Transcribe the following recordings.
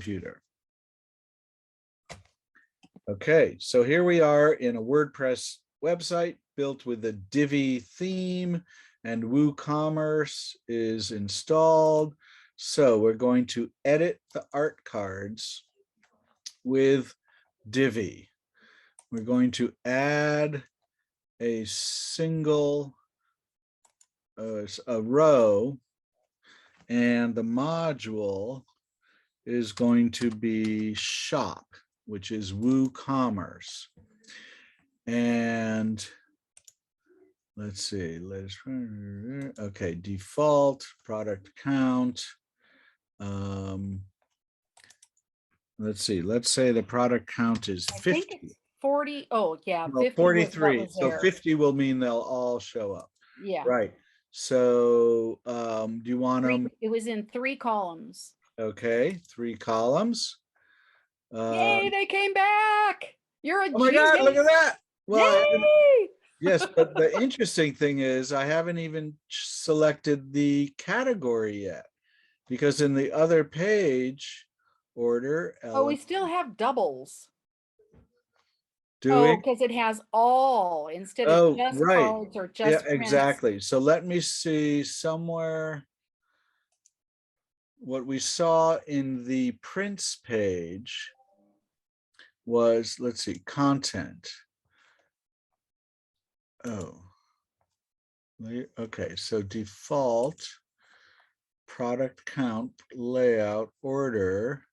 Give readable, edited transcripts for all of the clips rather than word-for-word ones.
computer. Okay, so here we are in a WordPress website built with the Divi theme, and WooCommerce is installed. So we're going to edit the art cards with Divi. We're going to add a single a row, and the module is going to be shop, which is WooCommerce. And let's see, okay, default product count. Let's see, let's say the product count is 50. I think it's 40. Oh, yeah, Well, 50 43. was So 50 will mean they'll all show up. Yeah. Right. So do you want them? It was in 3 columns. Okay, 3 columns. Yay, they came back. You're a Oh my God, look at that. Well, Yay! yes, but the interesting thing is I haven't even selected the category yet, because in the other page order Oh, we still have doubles. doing because it has all instead of just right, cards or yeah, just prints. exactly. So let me see somewhere what we saw in the prints page was, let's see, content. Oh, okay, so default product count, layout, order,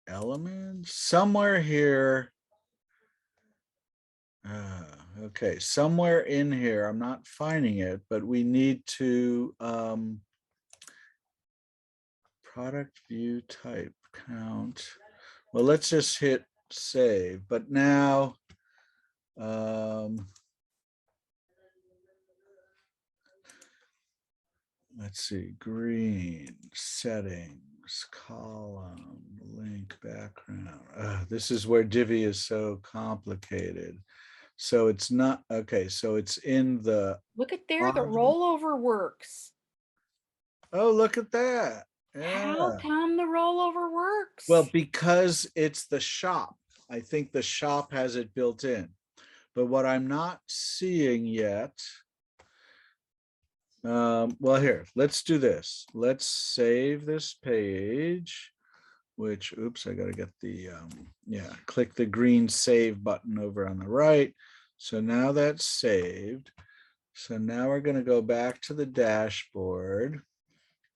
elements, somewhere here. Okay, somewhere in here, I'm not finding it, but we need to product view type count. Well, let's just hit save, but now let's see, green, settings, column, link, background. This is where Divi is so complicated. So it's not, okay, so it's in the. Look at there, the rollover works. Oh, look at that. Yeah. How come the rollover works? Well, because it's the shop. I think the shop has it built in. But what I'm not seeing yet, well, here, let's do this. Let's save this page, which, oops, I got to get the, yeah, click the green save button over on the right. So now that's saved. So now we're going to go back to the dashboard,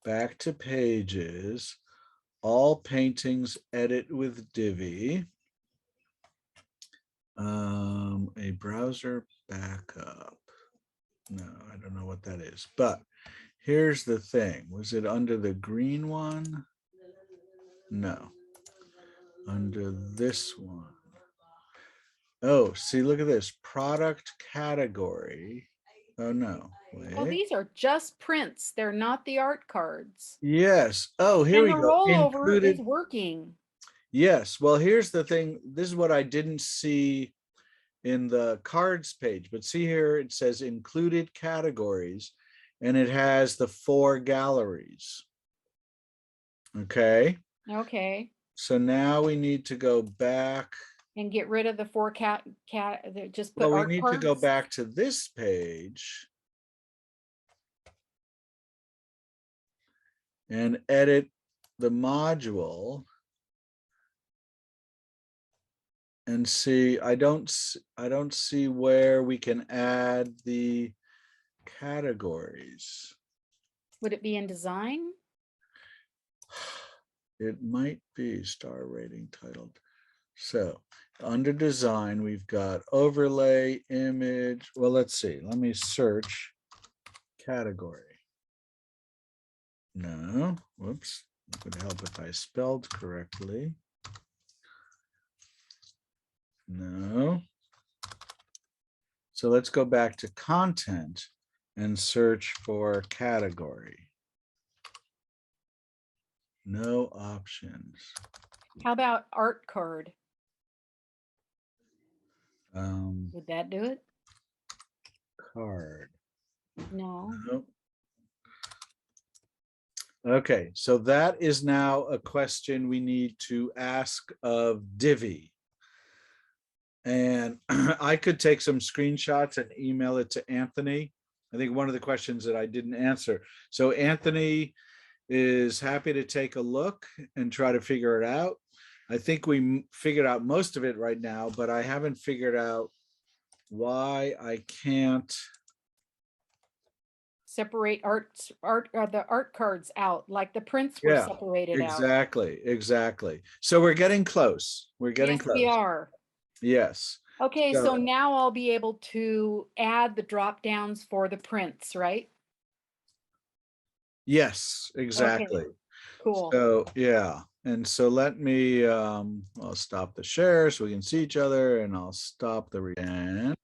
back to pages, all paintings, edit with Divi. A browser backup. No, I don't know what that is, but here's the thing. Was it under the green one? No, under this one. Oh, see, look at this product category. Oh no, wait. Oh, these are just prints. They're not the art cards. Yes. Oh, here we the go. Rollover is working. Yes. Well, here's the thing. This is what I didn't see in the cards page, but see here, it says included categories, and it has the 4 galleries. Okay. Okay. So now we need to go back and get rid of the 4 just put well, we art need cards. to go back to this page and edit the module and see. I don't see where we can add the categories. Would it be in design? It might be star rating titled. So under design, we've got overlay, image. Well, let's see. Let me search category. No, whoops. It would help if I spelled correctly. No. So let's go back to content and search for category. No options. How about art card? Would that do it? Card. No. Nope. Okay, so that is now a question we need to ask of Divi. And I could take some screenshots and email it to Anthony. I think one of the questions that I didn't answer. So Anthony is happy to take a look and try to figure it out. I think we figured out most of it right now, but I haven't figured out why I can't. Separate the art cards out, like the prints were Yeah, separated out. exactly. So we're getting close. We're getting Yes, we close. are. Yes. Okay, So so now I'll be able to add the drop downs for the prints, right? yes, Okay, exactly. cool. So yeah. And so let me I'll stop the share so we can see each other, and I'll stop the read.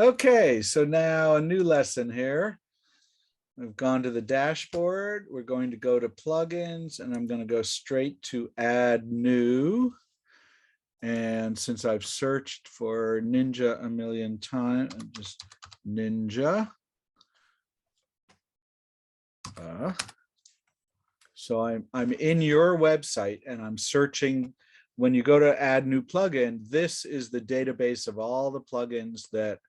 Okay, so now a new lesson here. I've gone to the dashboard. We're going to go to plugins, and I'm going to go straight to add new. And since I've searched for Ninja a million times, just Ninja. So I'm in your website and I'm searching. When you go to add new plugin, this is the database of all the plugins that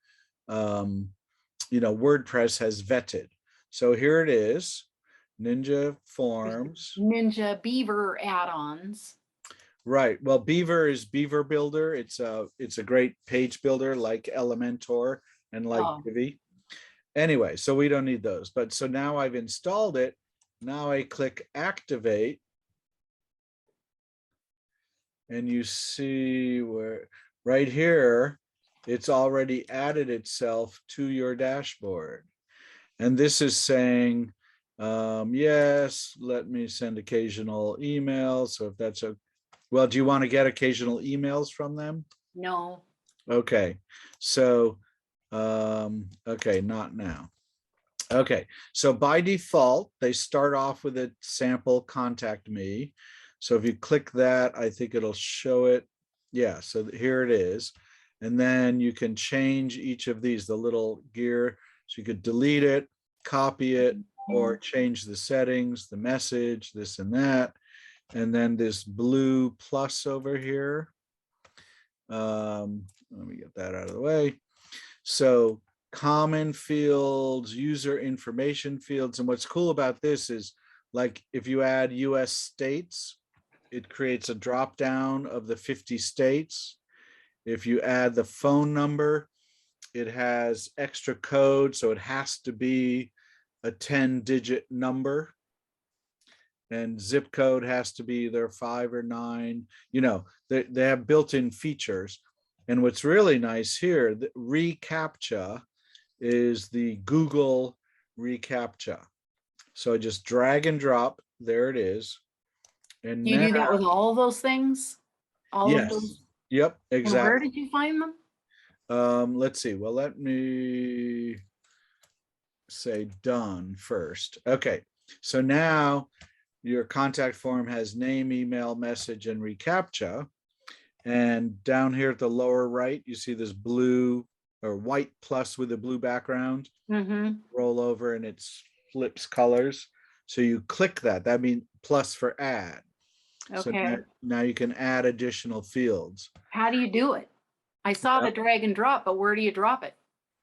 WordPress has vetted. So here it is, Ninja Forms. Ninja Beaver add-ons. Right. Well, Beaver is Beaver Builder. It's a great page builder like Elementor and like Divi. Anyway, so we don't need those. But so now I've installed it. Now I click activate. And you see where right here, it's already added itself to your dashboard. And this is saying, yes, let me send occasional emails. So if that's well, do you want to get occasional emails from them? No. Okay. So, okay, not now. Okay, so by default, they start off with a sample contact me. So if you click that, I think it'll show it. Yeah, so here it is. And then you can change each of these, the little gear. So you could delete it, copy it, or change the settings, the message, this and that. And then this blue plus over here. Let me get that out of the way. So common fields, user information fields. And what's cool about this is, like, if you add US states, it creates a drop down of the 50 states. If you add the phone number, it has extra code. So it has to be a 10-digit number. And zip code has to be either 5 or 9. They have built-in features. And what's really nice here, the reCAPTCHA is the Google reCAPTCHA. So I just drag and drop. There it is. And Do you now, do that with all those things? All of yes, those? yep, And where exactly. did you find them? Let's see. Well, let me say done first. Okay, so now your contact form has name, email, message, and reCAPTCHA. And down here at the lower right, you see this blue or white plus with a blue background. Roll over and it flips colors. So you click that. That means plus for add. Okay. So now you can add additional fields. How do you do it? I saw the drag and drop, but where do you drop it?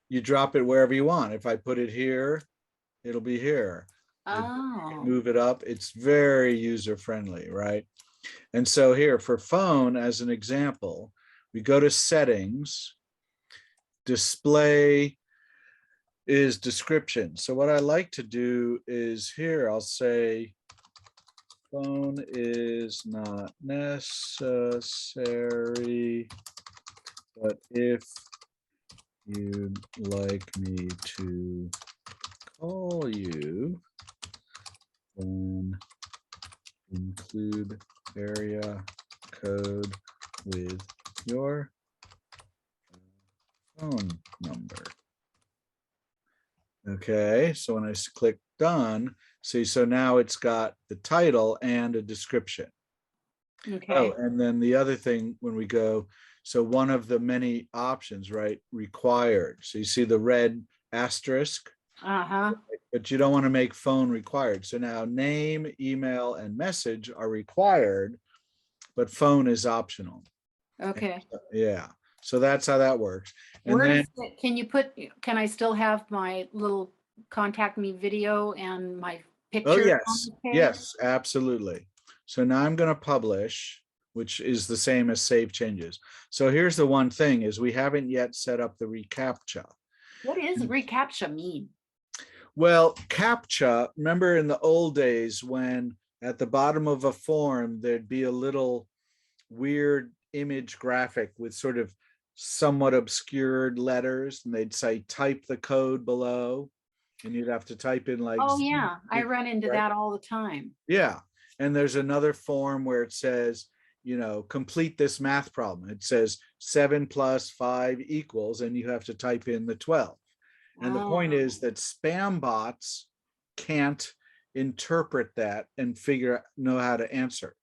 You drop it wherever you want. If I put it here, it'll be here. Oh. Move it up. It's very user friendly, right? And so here for phone, as an example, we go to settings, display is description. So what I like to do is here, I'll say phone is not necessary, but if you'd like me to call you, then include area code with your phone number. Okay, so when I click done, see, so now it's got the title and a description. Okay. Oh, and then the other thing when we go, so one of the many options, right, required. So you see the red asterisk. Uh-huh. but you don't want to make phone required. So now name, email, and message are required, but phone is optional. Okay. Yeah. So that's how that works. And Where then, does it, can I still have my little contact me video and my oh, picture on yes, the page? yes, absolutely. So now I'm going to publish, which is the same as save changes. So here's the one thing is we haven't yet set up the reCAPTCHA. What does reCAPTCHA mean? Well, CAPTCHA, remember in the old days when at the bottom of a form, there'd be a little weird image graphic with sort of somewhat obscured letters, and they'd say type the code below, and you'd have to type in like Oh, Z, yeah, I run into right? that all the time. Yeah. And there's another form where it says, complete this math problem. It says 7 + 5 equals, and you have to type in the 12. And the point Oh, is that spam bots can't interpret that and know how to answer.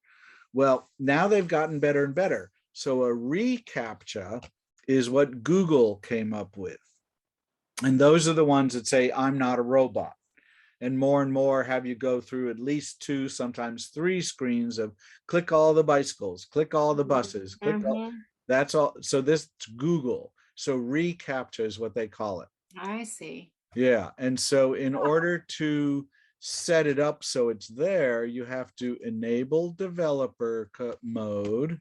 Well, now they've gotten better and better. So a reCAPTCHA is what Google came up with. And those are the ones that say, I'm not a robot. And more have you go through at least 2, sometimes 3 screens of click all the bicycles, click all the buses, click all, mhm. that's all. So this Google. So reCAPTCHA is what they call it. I see. Yeah. And so in order to set it up so it's there, you have to enable developer mode.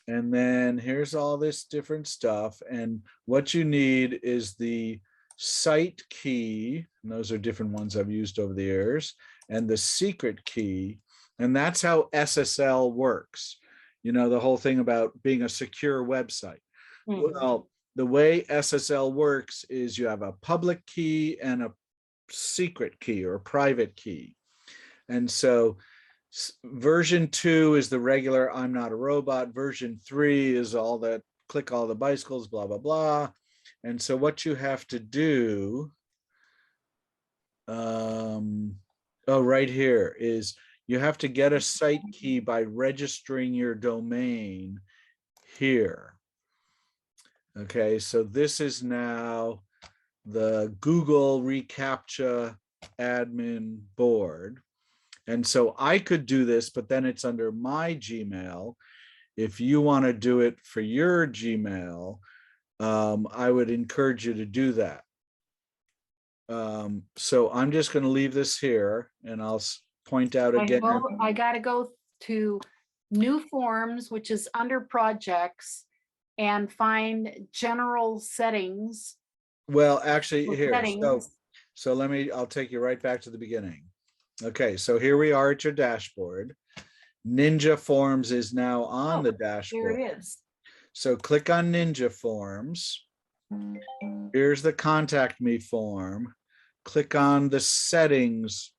And then here's all this different stuff. And what you need is the site key, and those are different ones I've used over the years, and the secret key. And that's how SSL works. The whole thing about being a secure website. Mhm. Well, the way SSL works is you have a public key and a secret key or private key. And so version 2 is the regular I'm not a robot. Version 3 is all that click all the bicycles, blah, blah, blah. And so what you have to do, right here is you have to get a site key by registering your domain here. Okay, so this is now the Google reCAPTCHA admin board. And so I could do this, but then it's under my Gmail. If you want to do it for your Gmail, I would encourage you to do that. So I'm just going to leave this here, and I'll point out again. I gotta go to new forms, which is under projects, and find general settings. Well, actually, here. Settings. So I'll take you right back to the beginning. Okay, so here we are at your dashboard. Ninja Forms is now on the dashboard. Here it is. So click on Ninja Forms. Here's the contact me form. Click on the settings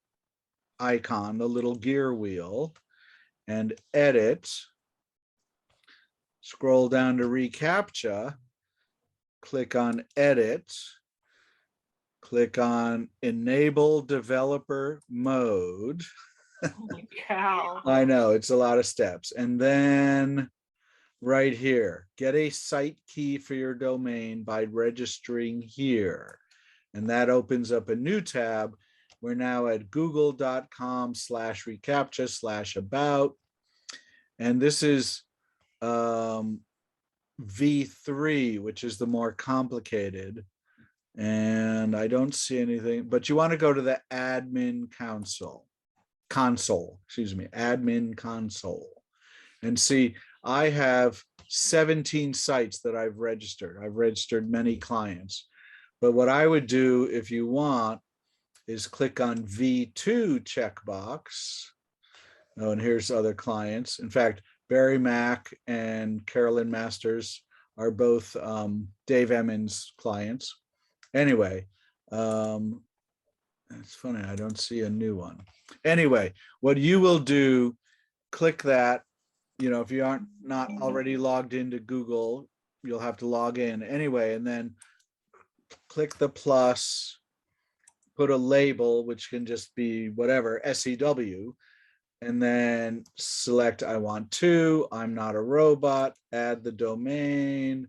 icon, the little gear wheel, and edit. Scroll down to reCAPTCHA. Click on edit. Click on enable developer mode. Holy cow. I know it's a lot of steps. And then right here, get a site key for your domain by registering here. And that opens up a new tab. We're now at google.com/reCAPTCHA/about. And this is V3, which is the more complicated. And I don't see anything, but you want to go to the admin admin console. And see, I have 17 sites that I've registered. I've registered many clients. But what I would do if you want is click on V2 checkbox. Oh, and here's other clients. In fact, Barry Mack and Carolyn Masters are both Dave Emmons clients. Anyway, it's funny, I don't see a new one. Anyway, what you will do, click that. If you aren't not already logged into Google, you'll have to log in anyway, and then click the plus, put a label, which can just be whatever, SEW, and then select I want to, I'm not a robot, add the domain,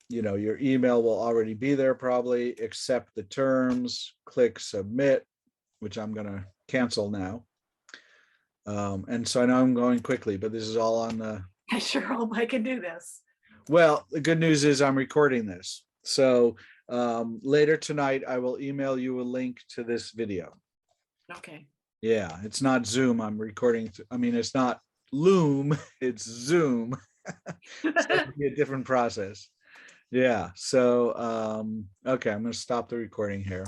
your email will already be there probably. Accept the terms, click submit, which I'm going to cancel now. And so I know I'm going quickly, but this is all on the. I sure hope I can do this. Well, the good news is I'm recording this. So later tonight, I will email you a link to this video. Okay. Yeah, it's not Zoom. I'm recording. I mean, it's not Loom, it's Zoom. So it'll be a different process. Yeah. So, okay, I'm going to stop the recording here.